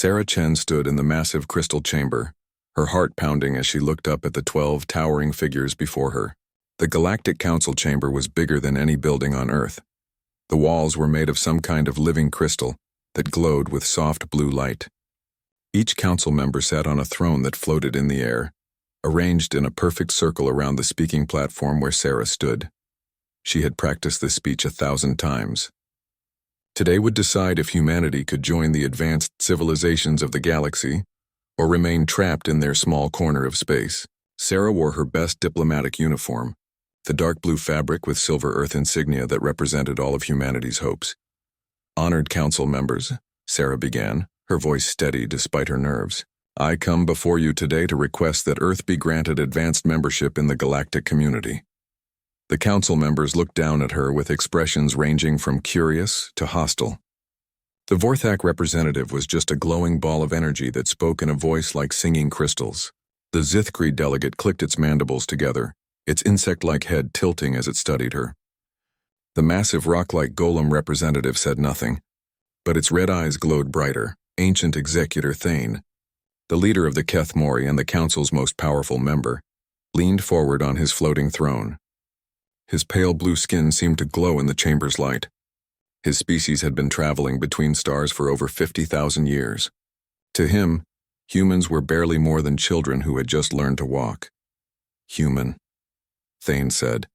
Sarah Chen stood in the massive crystal chamber, her heart pounding as she looked up at the 12 towering figures before her. The Galactic Council chamber was bigger than any building on Earth. The walls were made of some kind of living crystal that glowed with soft blue light. Each council member sat on a throne that floated in the air, arranged in a perfect circle around the speaking platform where Sarah stood. She had practiced this speech 1,000 times. Today would decide if humanity could join the advanced civilizations of the galaxy or remain trapped in their small corner of space. Sarah wore her best diplomatic uniform, the dark blue fabric with silver earth insignia that represented all of humanity's hopes. Honored council members, Sarah began, her voice steady despite her nerves. I come before you today to request that Earth be granted advanced membership in the galactic community. The council members looked down at her with expressions ranging from curious to hostile. The Vorthak representative was just a glowing ball of energy that spoke in a voice like singing crystals. The Zithkri delegate clicked its mandibles together, its insect-like head tilting as it studied her. The massive rock-like golem representative said nothing, but its red eyes glowed brighter. Ancient Executor Thane, the leader of the Keth Mori and the council's most powerful member, leaned forward on his floating throne. His pale blue skin seemed to glow in the chamber's light. His species had been traveling between stars for over 50,000 years. To him, humans were barely more than children who had just learned to walk. Human, Thane said,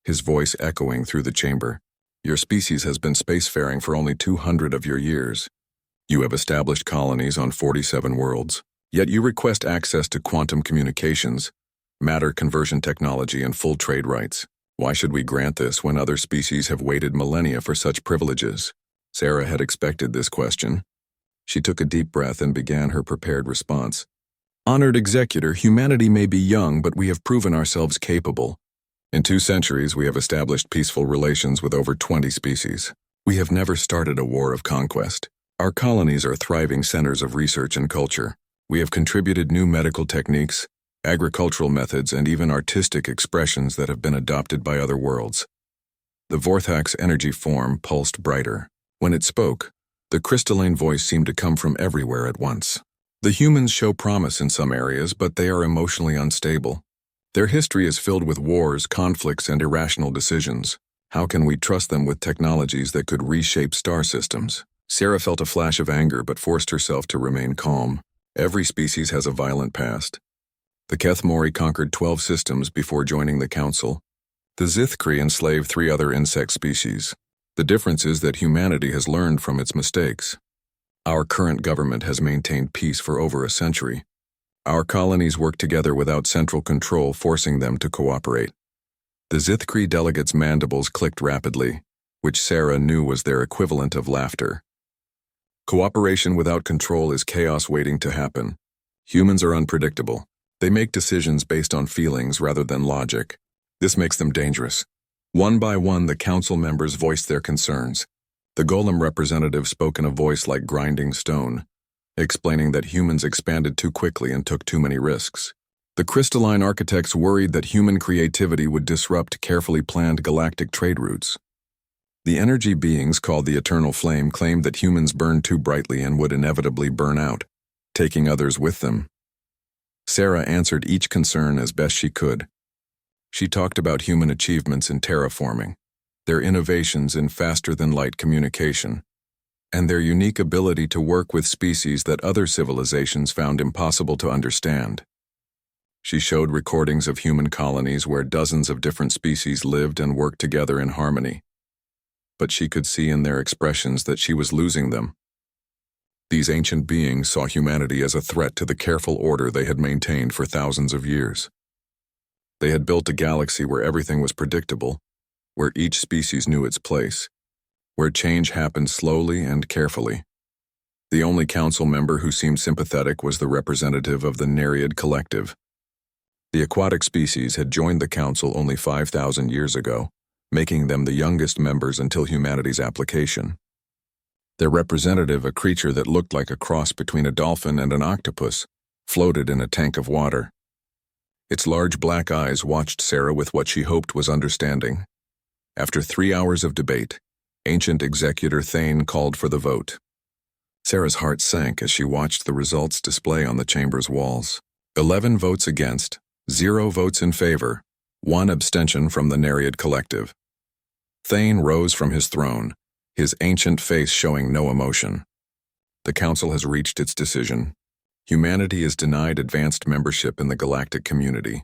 his voice echoing through the chamber. Your species has been spacefaring for only 200 of your years. You have established colonies on 47 worlds, yet you request access to quantum communications, matter conversion technology, and full trade rights. Why should we grant this when other species have waited millennia for such privileges? Sarah had expected this question. She took a deep breath and began her prepared response. Honored Executor, humanity may be young, but we have proven ourselves capable. In 2 centuries, we have established peaceful relations with over 20 species. We have never started a war of conquest. Our colonies are thriving centers of research and culture. We have contributed new medical techniques, agricultural methods, and even artistic expressions that have been adopted by other worlds. The Vorthak's energy form pulsed brighter. When it spoke, the crystalline voice seemed to come from everywhere at once. The humans show promise in some areas, but they are emotionally unstable. Their history is filled with wars, conflicts, and irrational decisions. How can we trust them with technologies that could reshape star systems? Sarah felt a flash of anger but forced herself to remain calm. Every species has a violent past. The Keth Mori conquered 12 systems before joining the Council. The Zithkri enslaved 3 other insect species. The difference is that humanity has learned from its mistakes. Our current government has maintained peace for over a century. Our colonies work together without central control, forcing them to cooperate. The Zithkri delegates' mandibles clicked rapidly, which Sarah knew was their equivalent of laughter. Cooperation without control is chaos waiting to happen. Humans are unpredictable. They make decisions based on feelings rather than logic. This makes them dangerous. One by one, the council members voiced their concerns. The golem representative spoke in a voice like grinding stone, explaining that humans expanded too quickly and took too many risks. The crystalline architects worried that human creativity would disrupt carefully planned galactic trade routes. The energy beings called the Eternal Flame claimed that humans burned too brightly and would inevitably burn out, taking others with them. Sarah answered each concern as best she could. She talked about human achievements in terraforming, their innovations in faster-than-light communication, and their unique ability to work with species that other civilizations found impossible to understand. She showed recordings of human colonies where dozens of different species lived and worked together in harmony. But she could see in their expressions that she was losing them. These ancient beings saw humanity as a threat to the careful order they had maintained for thousands of years. They had built a galaxy where everything was predictable, where each species knew its place, where change happened slowly and carefully. The only council member who seemed sympathetic was the representative of the Nereid collective. The aquatic species had joined the council only 5,000 years ago, making them the youngest members until humanity's application. Their representative, a creature that looked like a cross between a dolphin and an octopus, floated in a tank of water. Its large black eyes watched Sarah with what she hoped was understanding. After 3 hours of debate, Ancient Executor Thane called for the vote. Sarah's heart sank as she watched the results display on the chamber's walls. 11 votes against, 0 votes in favor, 1 abstention from the Nereid Collective. Thane rose from his throne, his ancient face showing no emotion. The Council has reached its decision. Humanity is denied advanced membership in the galactic community.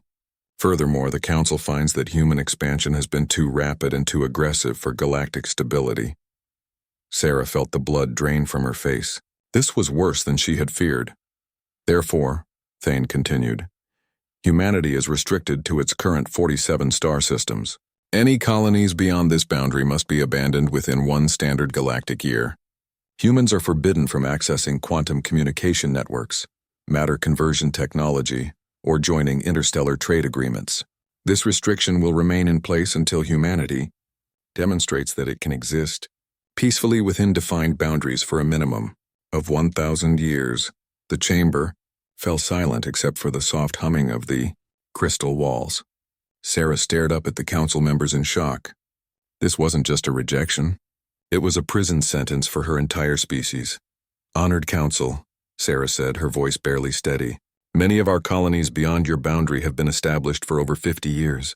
Furthermore, the Council finds that human expansion has been too rapid and too aggressive for galactic stability. Sarah felt the blood drain from her face. This was worse than she had feared. Therefore, Thane continued, humanity is restricted to its current 47 star systems. Any colonies beyond this boundary must be abandoned within 1 standard galactic year. Humans are forbidden from accessing quantum communication networks, matter conversion technology, or joining interstellar trade agreements. This restriction will remain in place until humanity demonstrates that it can exist peacefully within defined boundaries for a minimum of 1,000 years. The chamber fell silent except for the soft humming of the crystal walls. Sarah stared up at the council members in shock. This wasn't just a rejection. It was a prison sentence for her entire species. Honored Council, Sarah said, her voice barely steady. Many of our colonies beyond your boundary have been established for over 50 years.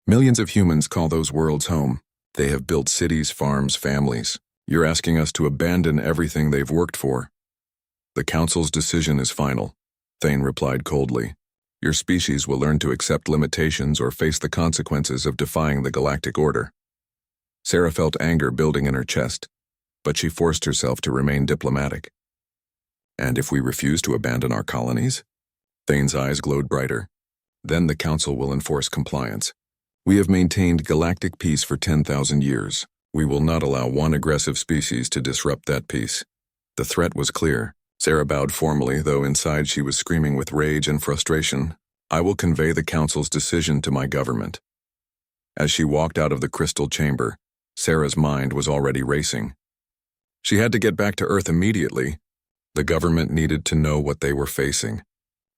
Millions of humans call those worlds home. They have built cities, farms, families. You're asking us to abandon everything they've worked for. The Council's decision is final, Thane replied coldly. Your species will learn to accept limitations or face the consequences of defying the galactic order. Sarah felt anger building in her chest, but she forced herself to remain diplomatic. And if we refuse to abandon our colonies? Thane's eyes glowed brighter. Then the Council will enforce compliance. We have maintained galactic peace for 10,000 years. We will not allow one aggressive species to disrupt that peace. The threat was clear. Sarah bowed formally, though inside she was screaming with rage and frustration. I will convey the Council's decision to my government. As she walked out of the crystal chamber, Sarah's mind was already racing. She had to get back to Earth immediately. The government needed to know what they were facing.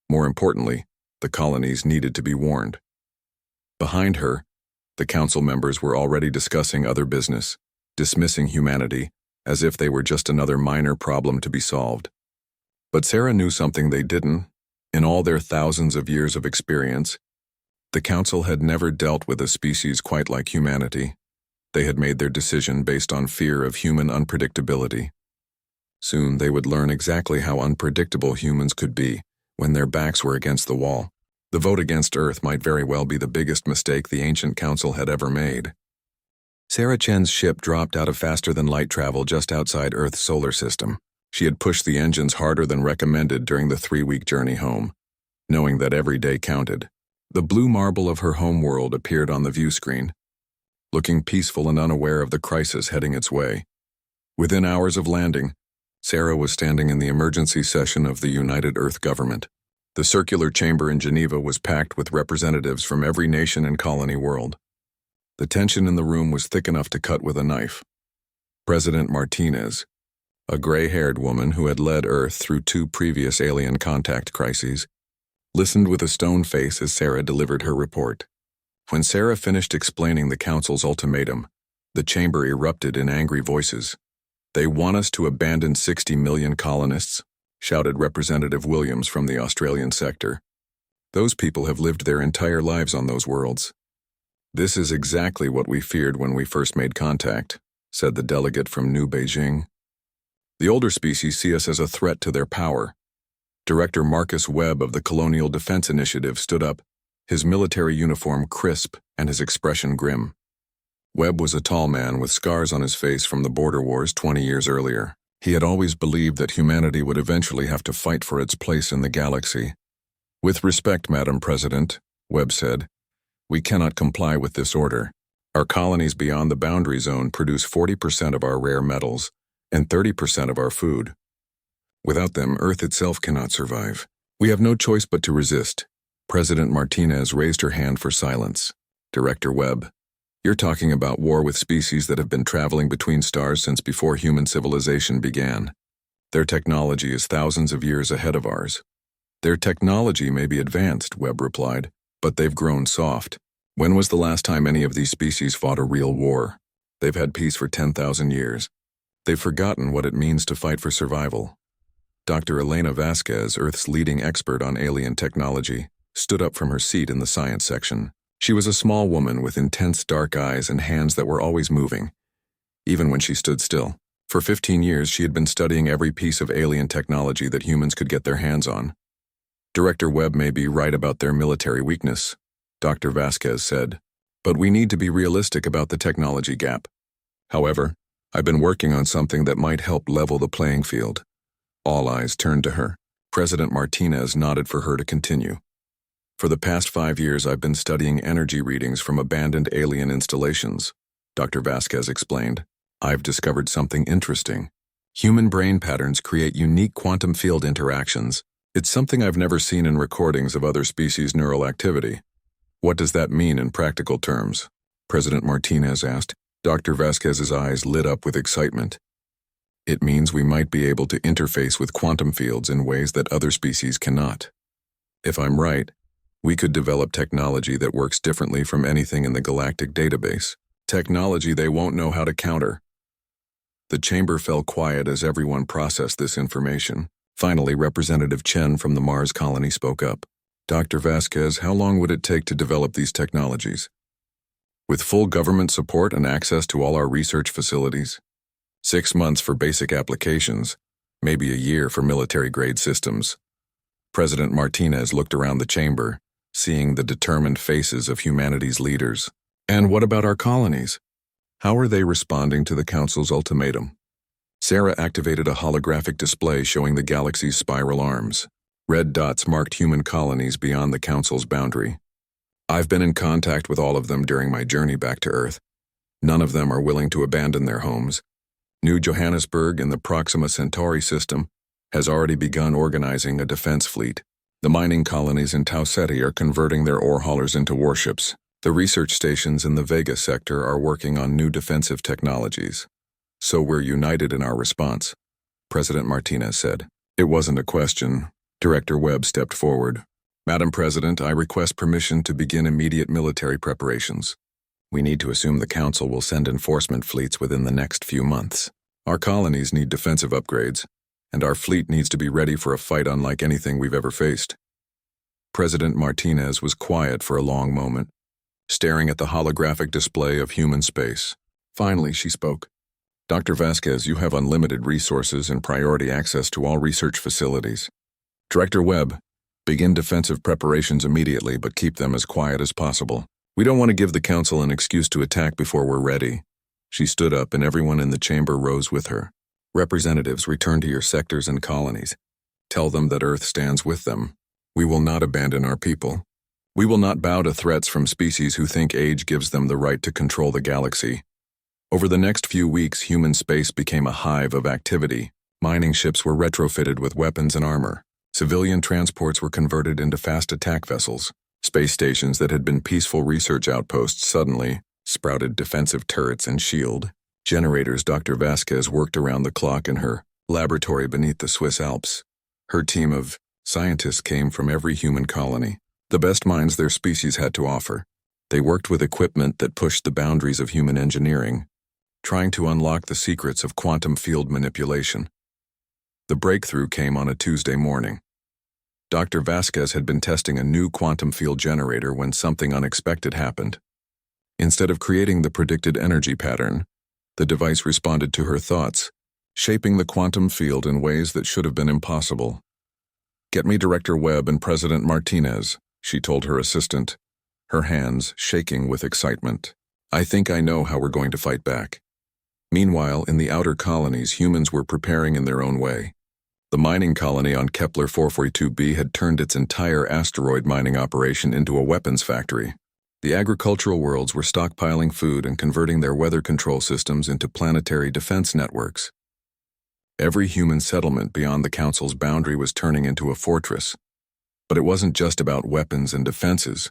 More importantly, the colonies needed to be warned. Behind her, the council members were already discussing other business, dismissing humanity as if they were just another minor problem to be solved. But Sarah knew something they didn't. In all their thousands of years of experience, the council had never dealt with a species quite like humanity. They had made their decision based on fear of human unpredictability. Soon they would learn exactly how unpredictable humans could be when their backs were against the wall. The vote against Earth might very well be the biggest mistake the ancient council had ever made. Sarah Chen's ship dropped out of faster-than-light travel just outside Earth's solar system. She had pushed the engines harder than recommended during the 3-week journey home, knowing that every day counted. The blue marble of her home world appeared on the view screen, looking peaceful and unaware of the crisis heading its way. Within hours of landing, Sarah was standing in the emergency session of the United Earth Government. The circular chamber in Geneva was packed with representatives from every nation and colony world. The tension in the room was thick enough to cut with a knife. President Martinez, a gray-haired woman who had led Earth through 2 previous alien contact crises, listened with a stone face as Sarah delivered her report. When Sarah finished explaining the council's ultimatum, the chamber erupted in angry voices. They want us to abandon 60 million colonists, shouted Representative Williams from the Australian sector. Those people have lived their entire lives on those worlds. This is exactly what we feared when we first made contact, said the delegate from New Beijing. The older species see us as a threat to their power. Director Marcus Webb of the Colonial Defense Initiative stood up, his military uniform crisp and his expression grim. Webb was a tall man with scars on his face from the border wars 20 years earlier. He had always believed that humanity would eventually have to fight for its place in the galaxy. With respect, Madam President, Webb said, we cannot comply with this order. Our colonies beyond the boundary zone produce 40% of our rare metals and 30% of our food. Without them, Earth itself cannot survive. We have no choice but to resist. President Martinez raised her hand for silence. Director Webb, you're talking about war with species that have been traveling between stars since before human civilization began. Their technology is thousands of years ahead of ours. Their technology may be advanced, Webb replied, but they've grown soft. When was the last time any of these species fought a real war? They've had peace for 10,000 years. They've forgotten what it means to fight for survival. Dr. Elena Vasquez, Earth's leading expert on alien technology, stood up from her seat in the science section. She was a small woman with intense dark eyes and hands that were always moving, even when she stood still. For 15 years, she had been studying every piece of alien technology that humans could get their hands on. Director Webb may be right about their military weakness, Dr. Vasquez said, but we need to be realistic about the technology gap. However, I've been working on something that might help level the playing field. All eyes turned to her. President Martinez nodded for her to continue. For the past 5 years, I've been studying energy readings from abandoned alien installations, Dr. Vasquez explained. I've discovered something interesting. Human brain patterns create unique quantum field interactions. It's something I've never seen in recordings of other species' neural activity. What does that mean in practical terms? President Martinez asked. Dr. Vasquez's eyes lit up with excitement. It means we might be able to interface with quantum fields in ways that other species cannot. If I'm right, we could develop technology that works differently from anything in the galactic database. Technology they won't know how to counter. The chamber fell quiet as everyone processed this information. Finally, Representative Chen from the Mars colony spoke up. Dr. Vasquez, how long would it take to develop these technologies? With full government support and access to all our research facilities? 6 months for basic applications, maybe a year for military-grade systems. President Martinez looked around the chamber, seeing the determined faces of humanity's leaders. And what about our colonies? How are they responding to the Council's ultimatum? Sarah activated a holographic display showing the galaxy's spiral arms. Red dots marked human colonies beyond the Council's boundary. I've been in contact with all of them during my journey back to Earth. None of them are willing to abandon their homes. New Johannesburg in the Proxima Centauri system has already begun organizing a defense fleet. The mining colonies in Tau Ceti are converting their ore haulers into warships. The research stations in the Vega sector are working on new defensive technologies. So we're united in our response, President Martinez said. It wasn't a question. Director Webb stepped forward. Madam President, I request permission to begin immediate military preparations. We need to assume the Council will send enforcement fleets within the next few months. Our colonies need defensive upgrades, and our fleet needs to be ready for a fight unlike anything we've ever faced. President Martinez was quiet for a long moment, staring at the holographic display of human space. Finally, she spoke. Dr. Vasquez, you have unlimited resources and priority access to all research facilities. Director Webb, begin defensive preparations immediately, but keep them as quiet as possible. We don't want to give the Council an excuse to attack before we're ready. She stood up and everyone in the chamber rose with her. Representatives, return to your sectors and colonies. Tell them that Earth stands with them. We will not abandon our people. We will not bow to threats from species who think age gives them the right to control the galaxy. Over the next few weeks, human space became a hive of activity. Mining ships were retrofitted with weapons and armor. Civilian transports were converted into fast attack vessels. Space stations that had been peaceful research outposts suddenly sprouted defensive turrets and shield generators. Dr. Vasquez worked around the clock in her laboratory beneath the Swiss Alps. Her team of scientists came from every human colony, the best minds their species had to offer. They worked with equipment that pushed the boundaries of human engineering, trying to unlock the secrets of quantum field manipulation. The breakthrough came on a Tuesday morning. Dr. Vasquez had been testing a new quantum field generator when something unexpected happened. Instead of creating the predicted energy pattern, the device responded to her thoughts, shaping the quantum field in ways that should have been impossible. Get me Director Webb and President Martinez, she told her assistant, her hands shaking with excitement. I think I know how we're going to fight back. Meanwhile, in the outer colonies, humans were preparing in their own way. The mining colony on Kepler 442b had turned its entire asteroid mining operation into a weapons factory. The agricultural worlds were stockpiling food and converting their weather control systems into planetary defense networks. Every human settlement beyond the Council's boundary was turning into a fortress. But it wasn't just about weapons and defenses.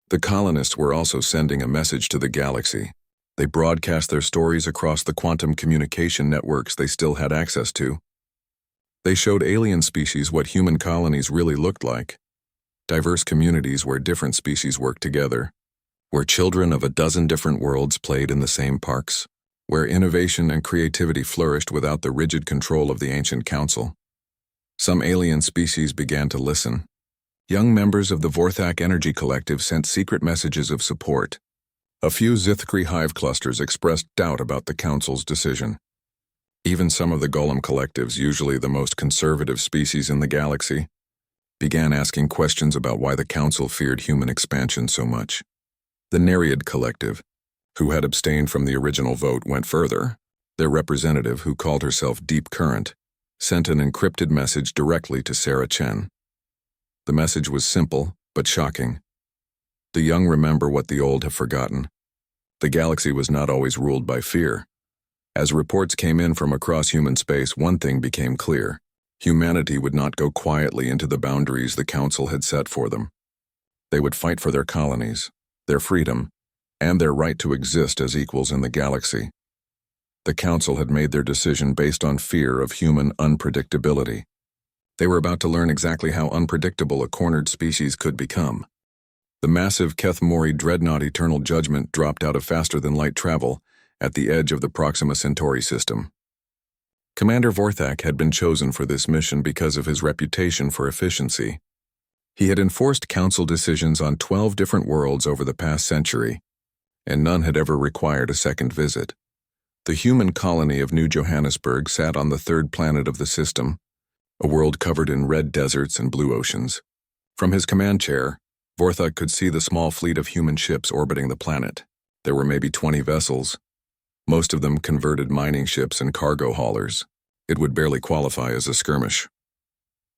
The colonists were also sending a message to the galaxy. They broadcast their stories across the quantum communication networks they still had access to. They showed alien species what human colonies really looked like. Diverse communities where different species worked together, where children of a dozen different worlds played in the same parks. where innovation and creativity flourished without the rigid control of the ancient council. Some alien species began to listen. Young members of the Vorthak Energy Collective sent secret messages of support. A few Zithkri hive clusters expressed doubt about the council's decision. Even some of the Golem collectives, usually the most conservative species in the galaxy, began asking questions about why the council feared human expansion so much. The Nereid collective, who had abstained from the original vote, went further. Their representative, who called herself Deep Current, sent an encrypted message directly to Sarah Chen. The message was simple, but shocking. The young remember what the old have forgotten. The galaxy was not always ruled by fear. As reports came in from across human space, one thing became clear. Humanity would not go quietly into the boundaries the Council had set for them. They would fight for their colonies, their freedom, and their right to exist as equals in the galaxy. The Council had made their decision based on fear of human unpredictability. They were about to learn exactly how unpredictable a cornered species could become. The massive Keth Mori Dreadnought Eternal Judgment dropped out of faster-than-light travel at the edge of the Proxima Centauri system. Commander Vorthak had been chosen for this mission because of his reputation for efficiency. He had enforced council decisions on 12 different worlds over the past century, and none had ever required a second visit. The human colony of New Johannesburg sat on the third planet of the system, a world covered in red deserts and blue oceans. From his command chair, Vorthak could see the small fleet of human ships orbiting the planet. There were maybe 20 vessels, most of them converted mining ships and cargo haulers. It would barely qualify as a skirmish.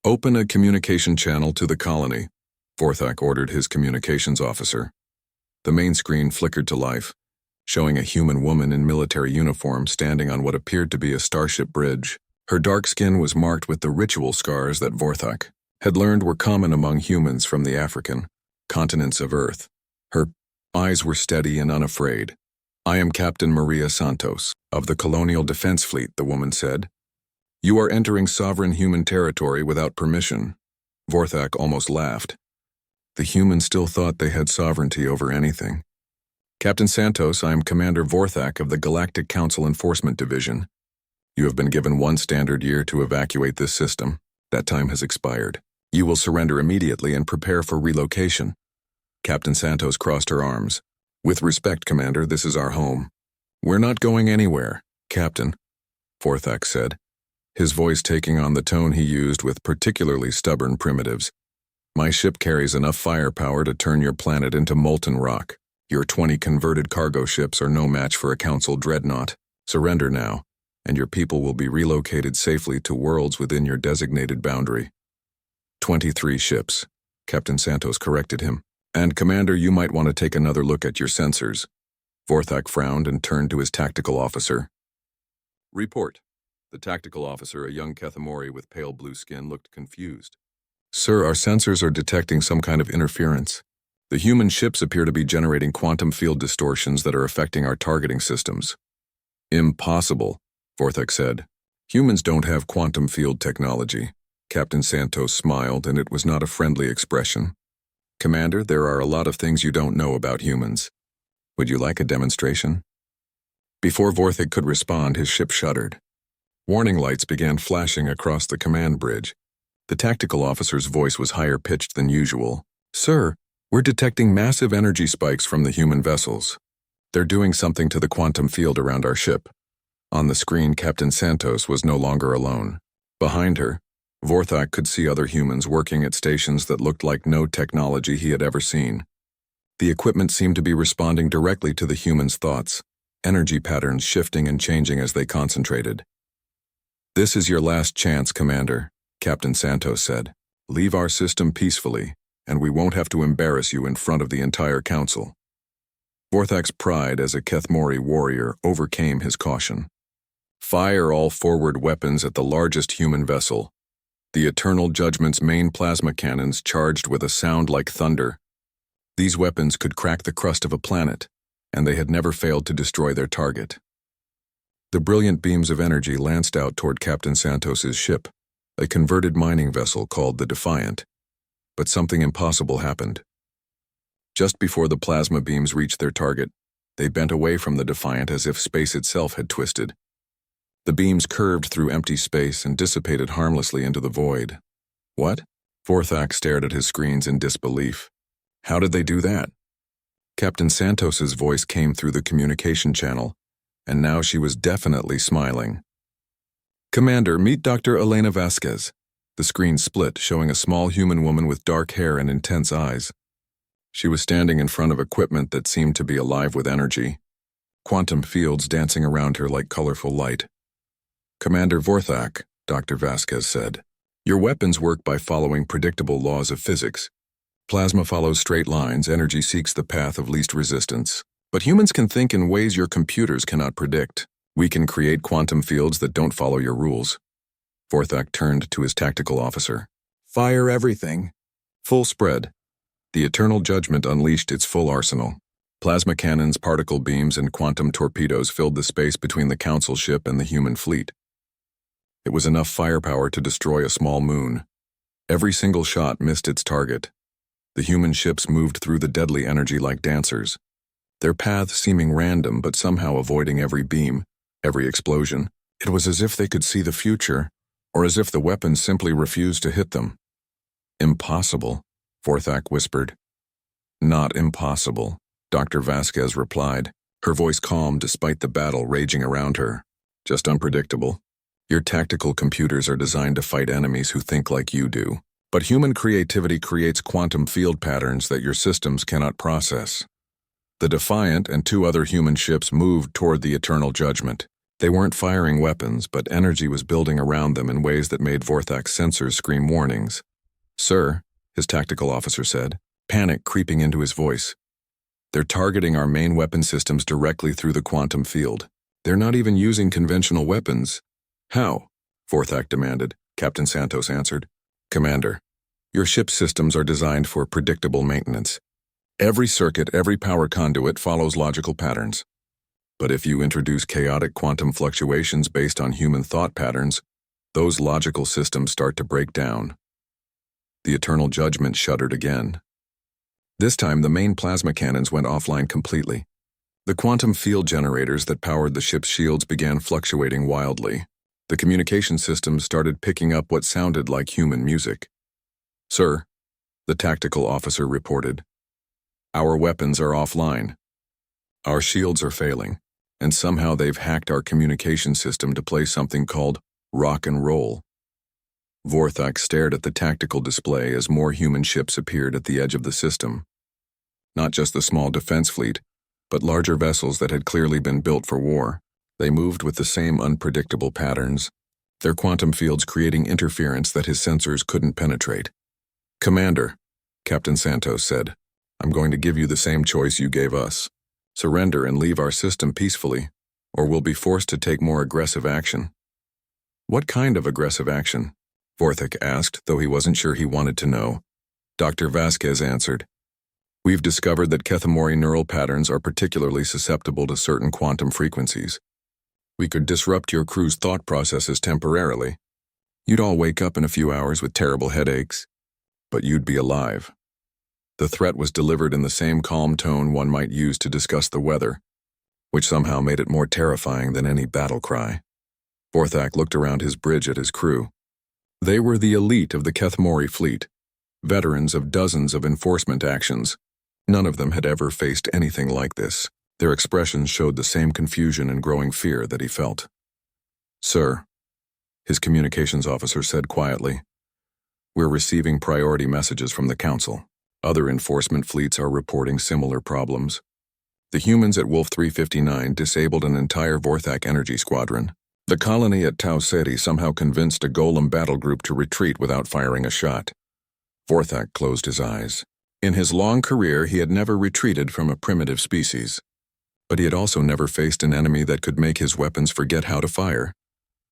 "Open a communication channel to the colony," Vorthak ordered his communications officer. The main screen flickered to life, showing a human woman in military uniform standing on what appeared to be a starship bridge. Her dark skin was marked with the ritual scars that Vorthak had learned were common among humans from the African continents of Earth. Her eyes were steady and unafraid. "I am Captain Maria Santos, of the Colonial Defense Fleet," the woman said. "You are entering sovereign human territory without permission." Vorthak almost laughed. The humans still thought they had sovereignty over anything. "Captain Santos, I am Commander Vorthak of the Galactic Council Enforcement Division. You have been given 1 standard year to evacuate this system. That time has expired. You will surrender immediately and prepare for relocation." Captain Santos crossed her arms. "With respect, Commander, this is our home." "We're not going anywhere, Captain," Vorthak said, his voice taking on the tone he used with particularly stubborn primitives. "My ship carries enough firepower to turn your planet into molten rock. Your 20 converted cargo ships are no match for a Council dreadnought. Surrender now, and your people will be relocated safely to worlds within your designated boundary." 23 ships, Captain Santos corrected him. "And Commander, you might want to take another look at your sensors." Vorthak frowned and turned to his tactical officer. "Report." The tactical officer, a young Kethamori with pale blue skin, looked confused. "Sir, our sensors are detecting some kind of interference. The human ships appear to be generating quantum field distortions that are affecting our targeting systems." "Impossible," Vorthak said. "Humans don't have quantum field technology." Captain Santos smiled, and it was not a friendly expression. "Commander, there are a lot of things you don't know about humans. Would you like a demonstration?" Before Vorthak could respond, his ship shuddered. Warning lights began flashing across the command bridge. The tactical officer's voice was higher pitched than usual. "Sir, we're detecting massive energy spikes from the human vessels. They're doing something to the quantum field around our ship." On the screen, Captain Santos was no longer alone. Behind her, Vorthak could see other humans working at stations that looked like no technology he had ever seen. The equipment seemed to be responding directly to the humans' thoughts, energy patterns shifting and changing as they concentrated. "This is your last chance, Commander," Captain Santos said. "Leave our system peacefully, and we won't have to embarrass you in front of the entire Council." Vorthak's pride as a Kethmori warrior overcame his caution. "Fire all forward weapons at the largest human vessel." The Eternal Judgment's main plasma cannons charged with a sound like thunder. These weapons could crack the crust of a planet, and they had never failed to destroy their target. The brilliant beams of energy lanced out toward Captain Santos's ship, a converted mining vessel called the Defiant. But something impossible happened. Just before the plasma beams reached their target, They bent away from the Defiant as if space itself had twisted. The beams curved through empty space and dissipated harmlessly into the void. What? Vorthak stared at his screens in disbelief. How did they do that? Captain Santos's voice came through the communication channel, and now she was definitely smiling. Commander, meet Dr. Elena Vasquez. The screen split, showing a small human woman with dark hair and intense eyes. She was standing in front of equipment that seemed to be alive with energy, quantum fields dancing around her like colorful light. Commander Vorthak, Dr. Vasquez said, your weapons work by following predictable laws of physics. Plasma follows straight lines, energy seeks the path of least resistance. But humans can think in ways your computers cannot predict. We can create quantum fields that don't follow your rules. Vorthak turned to his tactical officer. Fire everything. Full spread. The Eternal Judgment unleashed its full arsenal. Plasma cannons, particle beams, and quantum torpedoes filled the space between the Council ship and the human fleet. It was enough firepower to destroy a small moon. Every single shot missed its target. The human ships moved through the deadly energy like dancers, their paths seeming random but somehow avoiding every beam, every explosion. It was as if they could see the future, or as if the weapons simply refused to hit them. Impossible, Vorthak whispered. Not impossible, Dr. Vasquez replied, her voice calm despite the battle raging around her. Just unpredictable. Your tactical computers are designed to fight enemies who think like you do. But human creativity creates quantum field patterns that your systems cannot process. The Defiant and 2 other human ships moved toward the Eternal Judgment. They weren't firing weapons, but energy was building around them in ways that made Vorthak's sensors scream warnings. Sir, his tactical officer said, panic creeping into his voice. They're targeting our main weapon systems directly through the quantum field. They're not even using conventional weapons. How? Vorthak demanded. Captain Santos answered. Commander, your ship's systems are designed for predictable maintenance. Every circuit, every power conduit follows logical patterns. But if you introduce chaotic quantum fluctuations based on human thought patterns, those logical systems start to break down. The Eternal Judgment shuddered again. This time, the main plasma cannons went offline completely. The quantum field generators that powered the ship's shields began fluctuating wildly. The communication systems started picking up what sounded like human music. Sir, the tactical officer reported, our weapons are offline. Our shields are failing, and somehow they've hacked our communication system to play something called rock and roll. Vorthak stared at the tactical display as more human ships appeared at the edge of the system. Not just the small defense fleet, but larger vessels that had clearly been built for war. They moved with the same unpredictable patterns, their quantum fields creating interference that his sensors couldn't penetrate. Commander, Captain Santos said, I'm going to give you the same choice you gave us. Surrender and leave our system peacefully, or we'll be forced to take more aggressive action. What kind of aggressive action? Vorthak asked, though he wasn't sure he wanted to know. Dr. Vasquez answered, We've discovered that Kethamori neural patterns are particularly susceptible to certain quantum frequencies. We could disrupt your crew's thought processes temporarily. You'd all wake up in a few hours with terrible headaches, but you'd be alive. The threat was delivered in the same calm tone one might use to discuss the weather, which somehow made it more terrifying than any battle cry. Vorthak looked around his bridge at his crew. They were the elite of the Kethamori fleet, veterans of dozens of enforcement actions. None of them had ever faced anything like this. Their expressions showed the same confusion and growing fear that he felt. Sir, his communications officer said quietly, we're receiving priority messages from the Council. Other enforcement fleets are reporting similar problems. The humans at Wolf 359 disabled an entire Vorthak energy squadron. The colony at Tau Ceti somehow convinced a Golem battle group to retreat without firing a shot. Vorthak closed his eyes. In his long career, he had never retreated from a primitive species. But he had also never faced an enemy that could make his weapons forget how to fire.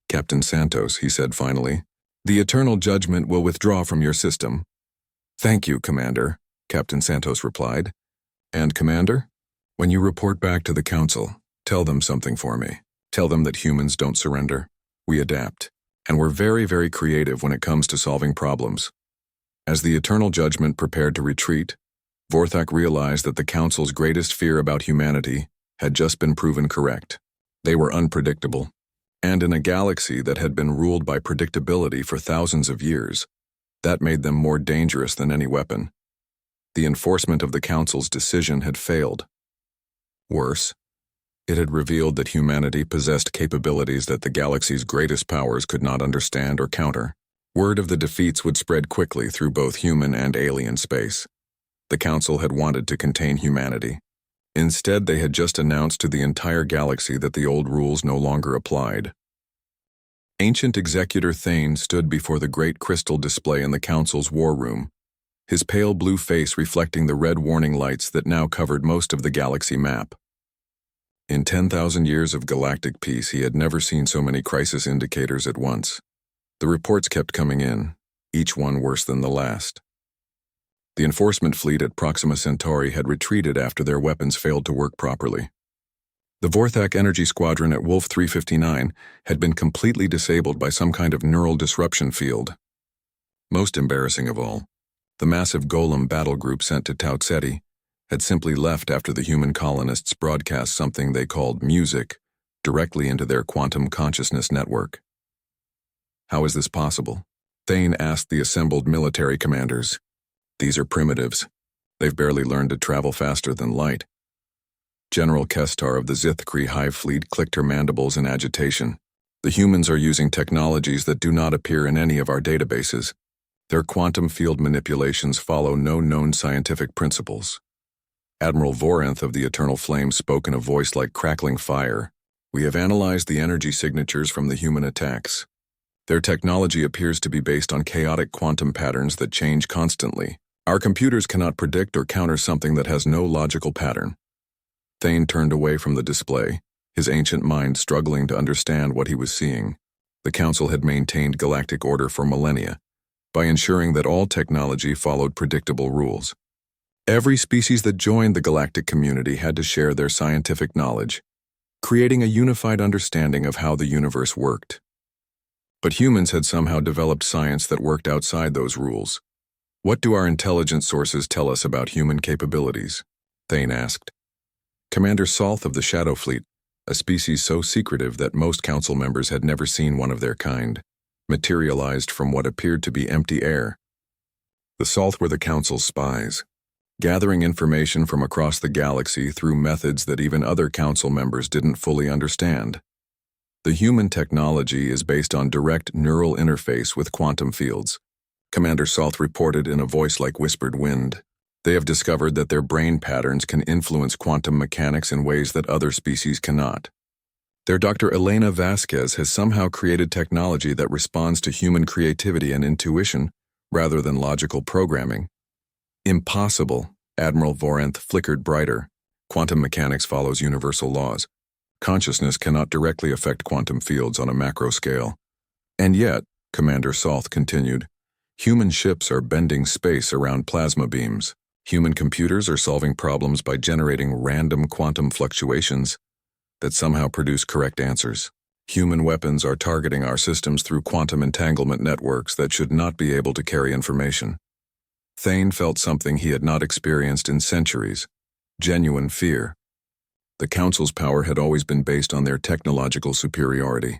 Captain Santos, he said finally, the Eternal Judgment will withdraw from your system. Thank you, Commander, Captain Santos replied. And, Commander, when you report back to the Council, tell them something for me. Tell them that humans don't surrender. We adapt. And we're very, very creative when it comes to solving problems. As the Eternal Judgment prepared to retreat, Vorthak realized that the Council's greatest fear about humanity had just been proven correct. They were unpredictable. And in a galaxy that had been ruled by predictability for thousands of years, that made them more dangerous than any weapon. The enforcement of the Council's decision had failed. Worse, it had revealed that humanity possessed capabilities that the galaxy's greatest powers could not understand or counter. Word of the defeats would spread quickly through both human and alien space. The Council had wanted to contain humanity. Instead, they had just announced to the entire galaxy that the old rules no longer applied. Ancient Executor Thane stood before the great crystal display in the Council's war room, his pale blue face reflecting the red warning lights that now covered most of the galaxy map. In 10,000 years of galactic peace, he had never seen so many crisis indicators at once. The reports kept coming in, each one worse than the last. The enforcement fleet at Proxima Centauri had retreated after their weapons failed to work properly. The Vorthak Energy Squadron at Wolf 359 had been completely disabled by some kind of neural disruption field. Most embarrassing of all, the massive Golem battle group sent to Tau Ceti had simply left after the human colonists broadcast something they called music directly into their quantum consciousness network. How is this possible? Thane asked the assembled military commanders. These are primitives. They've barely learned to travel faster than light. General Kestar of the Zithkri Hive Fleet clicked her mandibles in agitation. The humans are using technologies that do not appear in any of our databases. Their quantum field manipulations follow no known scientific principles. Admiral Voranth of the Eternal Flame spoke in a voice like crackling fire. We have analyzed the energy signatures from the human attacks. Their technology appears to be based on chaotic quantum patterns that change constantly. Our computers cannot predict or counter something that has no logical pattern. Thane turned away from the display, his ancient mind struggling to understand what he was seeing. The Council had maintained galactic order for millennia by ensuring that all technology followed predictable rules. Every species that joined the galactic community had to share their scientific knowledge, creating a unified understanding of how the universe worked. But humans had somehow developed science that worked outside those rules. What do our intelligence sources tell us about human capabilities? Thane asked. Commander Salth of the Shadow Fleet, a species so secretive that most council members had never seen one of their kind, materialized from what appeared to be empty air. The Salth were the council's spies, gathering information from across the galaxy through methods that even other council members didn't fully understand. The human technology is based on direct neural interface with quantum fields, Commander Salth reported in a voice like whispered wind. They have discovered that their brain patterns can influence quantum mechanics in ways that other species cannot. Their Dr. Elena Vasquez has somehow created technology that responds to human creativity and intuition rather than logical programming. Impossible, Admiral Voranth flickered brighter. Quantum mechanics follows universal laws. Consciousness cannot directly affect quantum fields on a macro scale. And yet, Commander Salth continued, human ships are bending space around plasma beams. Human computers are solving problems by generating random quantum fluctuations that somehow produce correct answers. Human weapons are targeting our systems through quantum entanglement networks that should not be able to carry information. Thane felt something he had not experienced in centuries: genuine fear. The Council's power had always been based on their technological superiority.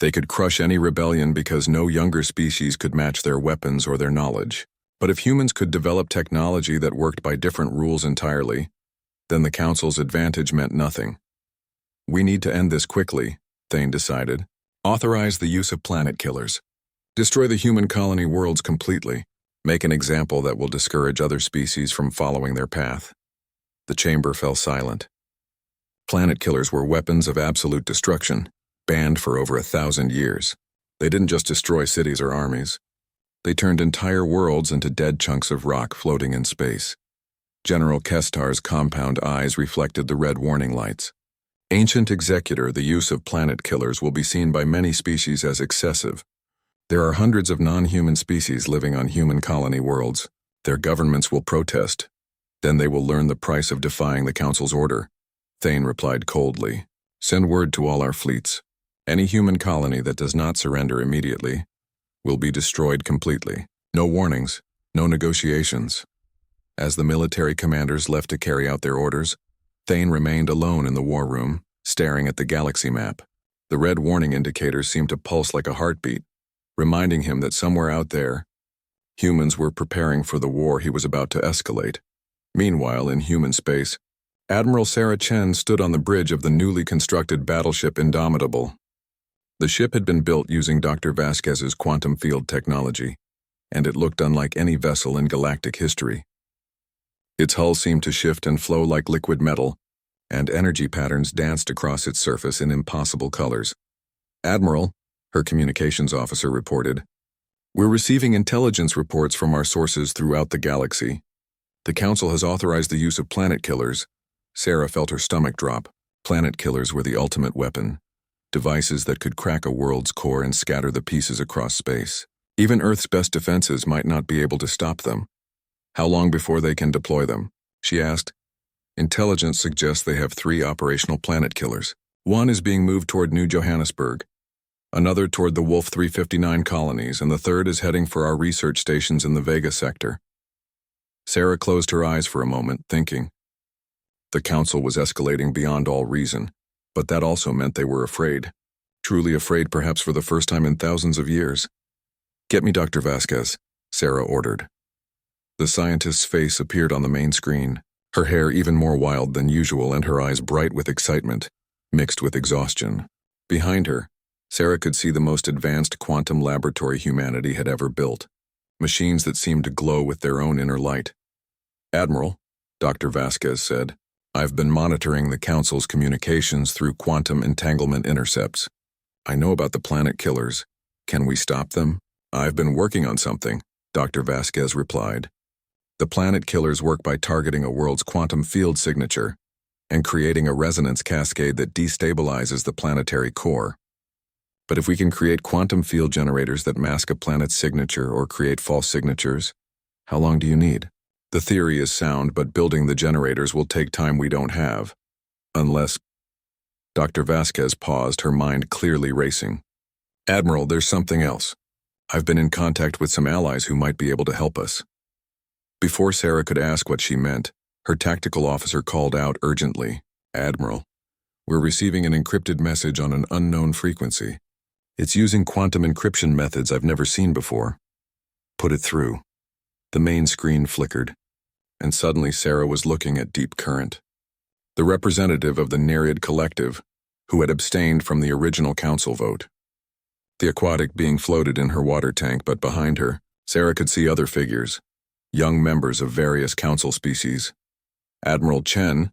They could crush any rebellion because no younger species could match their weapons or their knowledge. But if humans could develop technology that worked by different rules entirely, then the Council's advantage meant nothing. We need to end this quickly, Thane decided. Authorize the use of planet killers. Destroy the human colony worlds completely. Make an example that will discourage other species from following their path. The chamber fell silent. Planet killers were weapons of absolute destruction, banned for over 1,000 years. They didn't just destroy cities or armies. They turned entire worlds into dead chunks of rock floating in space. General Kestar's compound eyes reflected the red warning lights. Ancient Executor, the use of planet killers will be seen by many species as excessive. There are hundreds of non-human species living on human colony worlds. Their governments will protest. Then they will learn the price of defying the Council's order. Thane replied coldly. Send word to all our fleets. Any human colony that does not surrender immediately will be destroyed completely. No warnings, no negotiations. As the military commanders left to carry out their orders, Thane remained alone in the war room, staring at the galaxy map. The red warning indicators seemed to pulse like a heartbeat, reminding him that somewhere out there, humans were preparing for the war he was about to escalate. Meanwhile, in human space, Admiral Sarah Chen stood on the bridge of the newly constructed battleship Indomitable. The ship had been built using Dr. Vasquez's quantum field technology, and it looked unlike any vessel in galactic history. Its hull seemed to shift and flow like liquid metal, and energy patterns danced across its surface in impossible colors. "Admiral," her communications officer reported, "we're receiving intelligence reports from our sources throughout the galaxy. The Council has authorized the use of planet killers." Sarah felt her stomach drop. Planet killers were the ultimate weapon, devices that could crack a world's core and scatter the pieces across space. Even Earth's best defenses might not be able to stop them. "How long before they can deploy them?" she asked. "Intelligence suggests they have 3 operational planet killers. One is being moved toward New Johannesburg, another toward the Wolf 359 colonies, and the third is heading for our research stations in the Vega sector." Sarah closed her eyes for a moment, thinking. The Council was escalating beyond all reason, but that also meant they were afraid. Truly afraid, perhaps for the first time in thousands of years. "Get me Dr. Vasquez," Sarah ordered. The scientist's face appeared on the main screen, her hair even more wild than usual and her eyes bright with excitement, mixed with exhaustion. Behind her, Sarah could see the most advanced quantum laboratory humanity had ever built, machines that seemed to glow with their own inner light. "Admiral," Dr. Vasquez said, "I've been monitoring the Council's communications through quantum entanglement intercepts. I know about the planet killers. Can we stop them?" "I've been working on something," Dr. Vasquez replied. "The planet killers work by targeting a world's quantum field signature and creating a resonance cascade that destabilizes the planetary core. But if we can create quantum field generators that mask a planet's signature or create false signatures, how long do you need? The theory is sound, but building the generators will take time we don't have. Unless..." Dr. Vasquez paused, her mind clearly racing. "Admiral, there's something else. I've been in contact with some allies who might be able to help us." Before Sarah could ask what she meant, her tactical officer called out urgently, "Admiral, we're receiving an encrypted message on an unknown frequency. It's using quantum encryption methods I've never seen before. Put it through." The main screen flickered, and suddenly Sarah was looking at Deep Current, the representative of the Nereid Collective, who had abstained from the original council vote. The aquatic being floated in her water tank, but behind her, Sarah could see other figures, young members of various council species. Admiral Chen,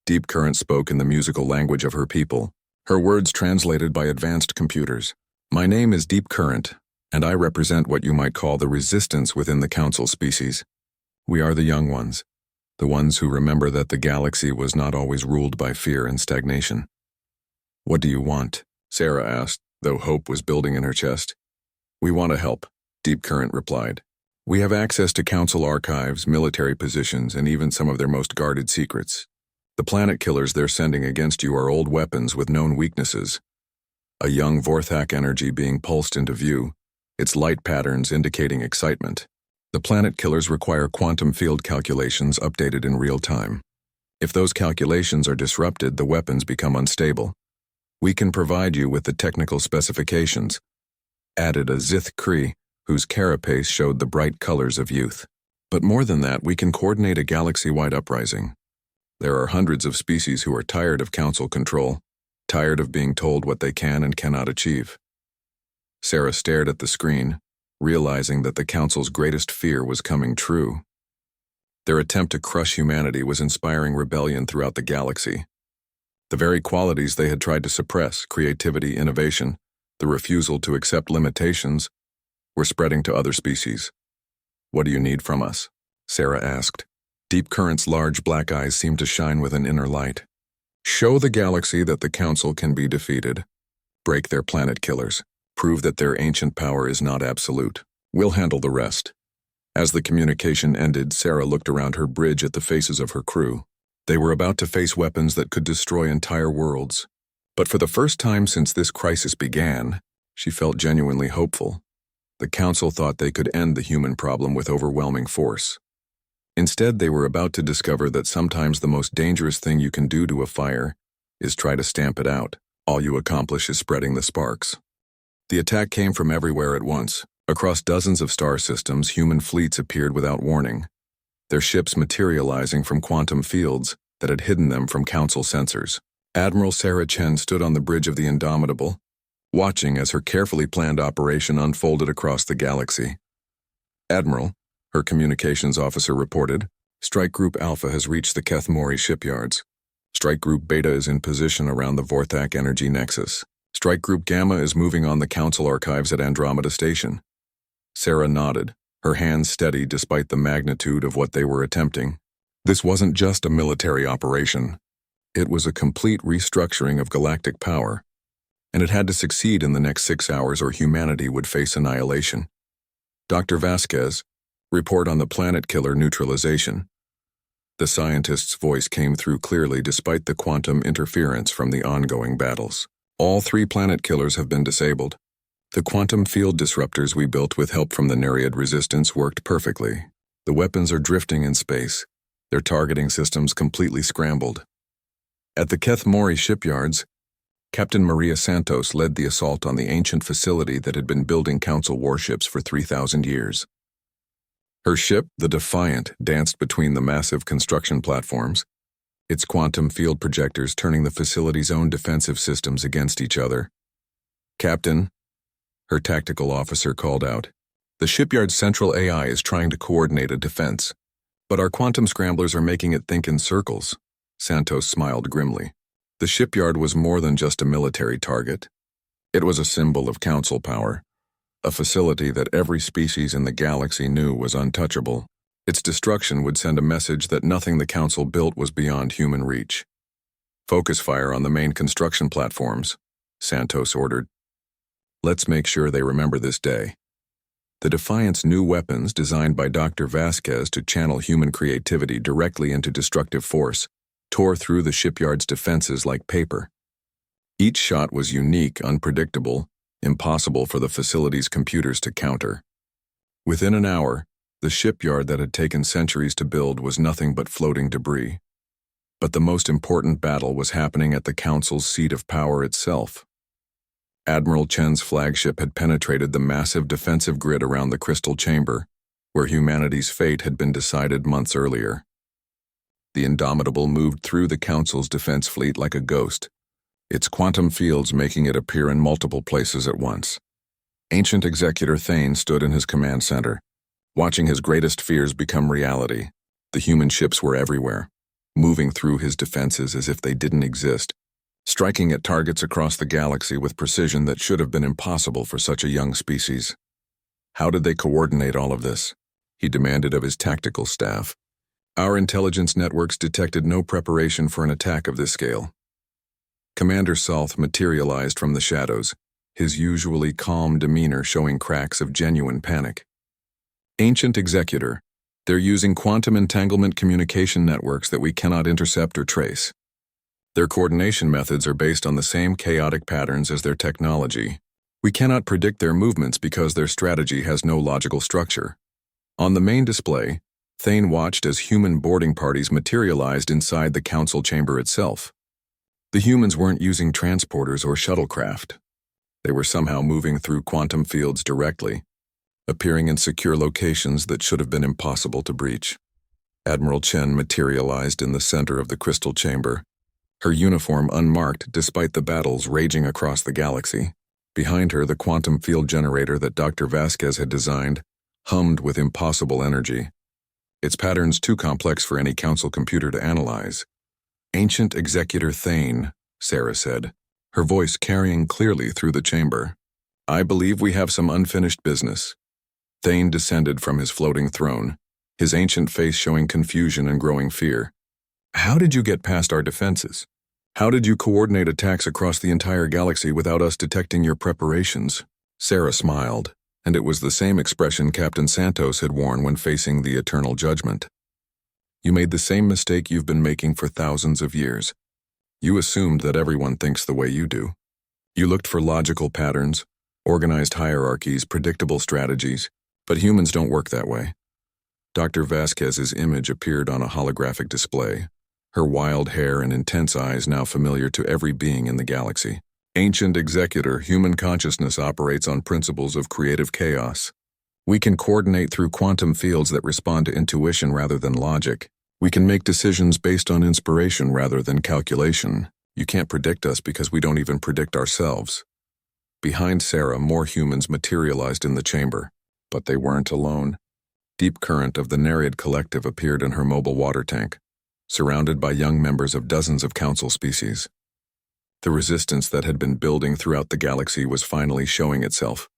Deep Current spoke in the musical language of her people, her words translated by advanced computers. "My name is Deep Current, and I represent what you might call the resistance within the council species. We are the young ones, the ones who remember that the galaxy was not always ruled by fear and stagnation." "What do you want?" Sarah asked, though hope was building in her chest. "We want to help," Deep Current replied. "We have access to council archives, military positions, and even some of their most guarded secrets. The planet killers they're sending against you are old weapons with known weaknesses. A young Vorthak energy being pulsed into view, its light patterns indicating excitement. The planet killers require quantum field calculations updated in real time. If those calculations are disrupted, the weapons become unstable. We can provide you with the technical specifications," added a Zith Kree, whose carapace showed the bright colors of youth. "But more than that, we can coordinate a galaxy-wide uprising. There are hundreds of species who are tired of council control, tired of being told what they can and cannot achieve." Sarah stared at the screen, realizing that the council's greatest fear was coming true. Their attempt to crush humanity was inspiring rebellion throughout the galaxy. The very qualities they had tried to suppress, creativity, innovation, the refusal to accept limitations, were spreading to other species. "What do you need from us?" Sarah asked. Deep Current's large black eyes seemed to shine with an inner light. "Show the galaxy that the Council can be defeated. Break their planet killers. Prove that their ancient power is not absolute. We'll handle the rest." As the communication ended, Sarah looked around her bridge at the faces of her crew. They were about to face weapons that could destroy entire worlds. But for the first time since this crisis began, she felt genuinely hopeful. The Council thought they could end the human problem with overwhelming force. Instead, they were about to discover that sometimes the most dangerous thing you can do to a fire is try to stamp it out. All you accomplish is spreading the sparks. The attack came from everywhere at once. Across dozens of star systems, human fleets appeared without warning, their ships materializing from quantum fields that had hidden them from Council sensors. Admiral Sarah Chen stood on the bridge of the Indomitable, watching as her carefully planned operation unfolded across the galaxy. "Admiral," her communications officer reported, "Strike Group Alpha has reached the Keth Mori shipyards. Strike Group Beta is in position around the Vorthak Energy Nexus. Strike Group Gamma is moving on the Council archives at Andromeda Station." Sarah nodded, her hands steady despite the magnitude of what they were attempting. This wasn't just a military operation. It was a complete restructuring of galactic power, and it had to succeed in the next 6 hours or humanity would face annihilation. "Dr. Vasquez, report on the planet killer neutralization." The scientist's voice came through clearly despite the quantum interference from the ongoing battles. "All 3 planet killers have been disabled. The quantum field disruptors we built with help from the Nereid resistance worked perfectly. The weapons are drifting in space, their targeting systems completely scrambled." At the Keth Mori shipyards, Captain Maria Santos led the assault on the ancient facility that had been building Council warships for 3,000 years. Her ship, the Defiant, danced between the massive construction platforms, its quantum field projectors turning the facility's own defensive systems against each other. "Captain," her tactical officer called out, "the shipyard's central AI is trying to coordinate a defense, but our quantum scramblers are making it think in circles." Santos smiled grimly. The shipyard was more than just a military target. It was a symbol of Council power, a facility that every species in the galaxy knew was untouchable. Its destruction would send a message that nothing the Council built was beyond human reach. "Focus fire on the main construction platforms," Santos ordered. "Let's make sure they remember this day." The Defiant's new weapons, designed by Dr. Vasquez to channel human creativity directly into destructive force, tore through the shipyard's defenses like paper. Each shot was unique, unpredictable, impossible for the facility's computers to counter. Within an hour, the shipyard that had taken centuries to build was nothing but floating debris. But the most important battle was happening at the Council's seat of power itself. Admiral Chen's flagship had penetrated the massive defensive grid around the crystal chamber, where humanity's fate had been decided months earlier. The Indomitable moved through the Council's defense fleet like a ghost, its quantum fields making it appear in multiple places at once. Ancient Executor Thane stood in his command center, watching his greatest fears become reality. The human ships were everywhere, moving through his defenses as if they didn't exist, striking at targets across the galaxy with precision that should have been impossible for such a young species. How did they coordinate all of this? He demanded of his tactical staff. Our intelligence networks detected no preparation for an attack of this scale. Commander Salth materialized from the shadows, his usually calm demeanor showing cracks of genuine panic. Ancient Executor, they're using quantum entanglement communication networks that we cannot intercept or trace. Their coordination methods are based on the same chaotic patterns as their technology. We cannot predict their movements because their strategy has no logical structure. On the main display, Thane watched as human boarding parties materialized inside the Council chamber itself. The humans weren't using transporters or shuttlecraft. They were somehow moving through quantum fields directly, appearing in secure locations that should have been impossible to breach. Admiral Chen materialized in the center of the crystal chamber, her uniform unmarked despite the battles raging across the galaxy. Behind her, the quantum field generator that Dr. Vasquez had designed hummed with impossible energy, its patterns too complex for any Council computer to analyze. "Ancient Executor Thane," Sarah said, her voice carrying clearly through the chamber. "I believe we have some unfinished business." Thane descended from his floating throne, his ancient face showing confusion and growing fear. "How did you get past our defenses? How did you coordinate attacks across the entire galaxy without us detecting your preparations?" Sarah smiled, and it was the same expression Captain Santos had worn when facing the eternal judgment. "You made the same mistake you've been making for thousands of years. You assumed that everyone thinks the way you do. You looked for logical patterns, organized hierarchies, predictable strategies, but humans don't work that way. Dr. Vasquez's image appeared on a holographic display, her wild hair and intense eyes now familiar to every being in the galaxy. Ancient Executor, human consciousness operates on principles of creative chaos. We can coordinate through quantum fields that respond to intuition rather than logic. We can make decisions based on inspiration rather than calculation. You can't predict us because we don't even predict ourselves. Behind Sarah, more humans materialized in the chamber, but they weren't alone. Deep Current of the Nereid Collective appeared in her mobile water tank, surrounded by young members of dozens of council species. The resistance that had been building throughout the galaxy was finally showing itself.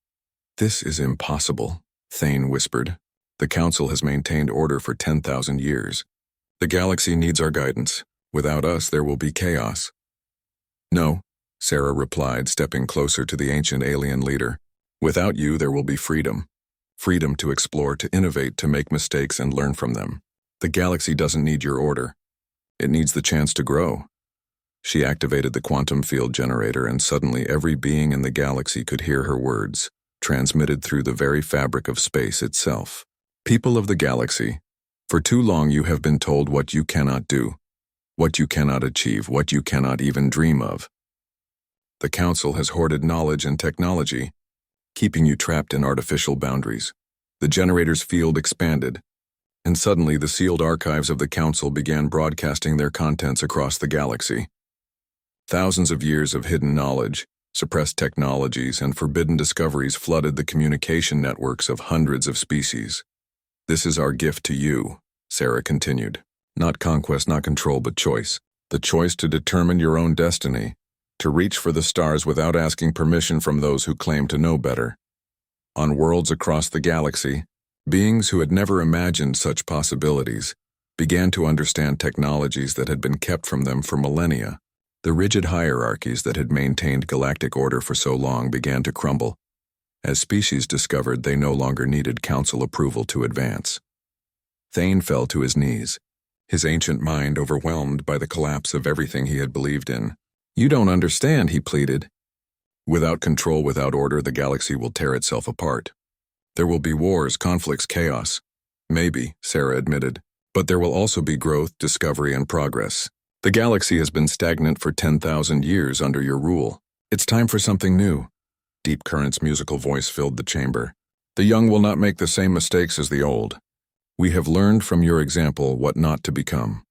"This is impossible," Thane whispered. "The council has maintained order for 10,000 years. The galaxy needs our guidance. Without us, there will be chaos." "No," Sarah replied, stepping closer to the ancient alien leader. "Without you, there will be freedom. Freedom to explore, to innovate, to make mistakes and learn from them. The galaxy doesn't need your order. It needs the chance to grow." She activated the quantum field generator, and suddenly every being in the galaxy could hear her words, transmitted through the very fabric of space itself. "People of the galaxy, for too long you have been told what you cannot do, what you cannot achieve, what you cannot even dream of. The Council has hoarded knowledge and technology, keeping you trapped in artificial boundaries." The generator's field expanded, and suddenly the sealed archives of the Council began broadcasting their contents across the galaxy. Thousands of years of hidden knowledge, suppressed technologies, and forbidden discoveries flooded the communication networks of hundreds of species. "This is our gift to you," Sarah continued. "Not conquest, not control, but choice. The choice to determine your own destiny, to reach for the stars without asking permission from those who claim to know better." On worlds across the galaxy, beings who had never imagined such possibilities began to understand technologies that had been kept from them for millennia. The rigid hierarchies that had maintained galactic order for so long began to crumble, as species discovered they no longer needed council approval to advance. Thane fell to his knees, his ancient mind overwhelmed by the collapse of everything he had believed in. "You don't understand," he pleaded. "Without control, without order, the galaxy will tear itself apart. There will be wars, conflicts, chaos." "Maybe," Sarah admitted, "but there will also be growth, discovery, and progress. The galaxy has been stagnant for 10,000 years under your rule. It's time for something new." Deep Current's musical voice filled the chamber. "The young will not make the same mistakes as the old. We have learned from your example what not to become."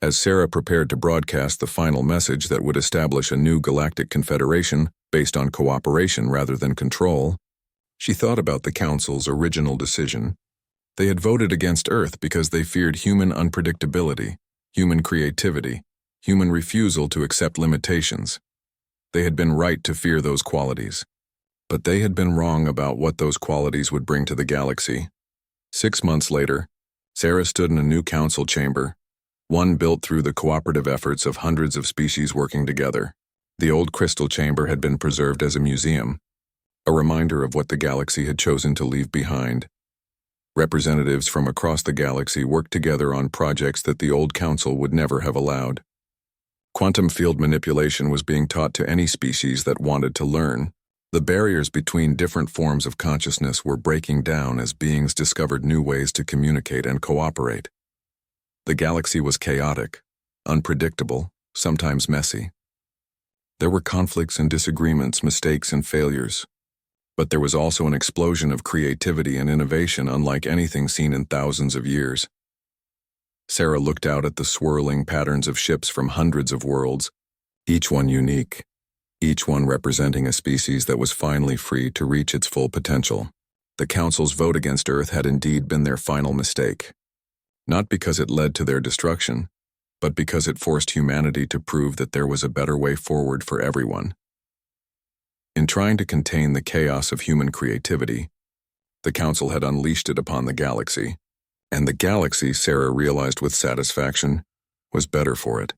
As Sarah prepared to broadcast the final message that would establish a new galactic confederation based on cooperation rather than control, she thought about the Council's original decision. They had voted against Earth because they feared human unpredictability, human creativity, human refusal to accept limitations. They had been right to fear those qualities. But they had been wrong about what those qualities would bring to the galaxy. 6 months later, Sarah stood in a new council chamber, one built through the cooperative efforts of hundreds of species working together. The old crystal chamber had been preserved as a museum, a reminder of what the galaxy had chosen to leave behind. Representatives from across the galaxy worked together on projects that the old council would never have allowed. Quantum field manipulation was being taught to any species that wanted to learn. The barriers between different forms of consciousness were breaking down as beings discovered new ways to communicate and cooperate. The galaxy was chaotic, unpredictable, sometimes messy. There were conflicts and disagreements, mistakes and failures. But there was also an explosion of creativity and innovation unlike anything seen in thousands of years. Sarah looked out at the swirling patterns of ships from hundreds of worlds, each one unique, each one representing a species that was finally free to reach its full potential. The Council's vote against Earth had indeed been their final mistake. Not because it led to their destruction, but because it forced humanity to prove that there was a better way forward for everyone. In trying to contain the chaos of human creativity, the Council had unleashed it upon the galaxy, and the galaxy, Sarah realized with satisfaction, was better for it.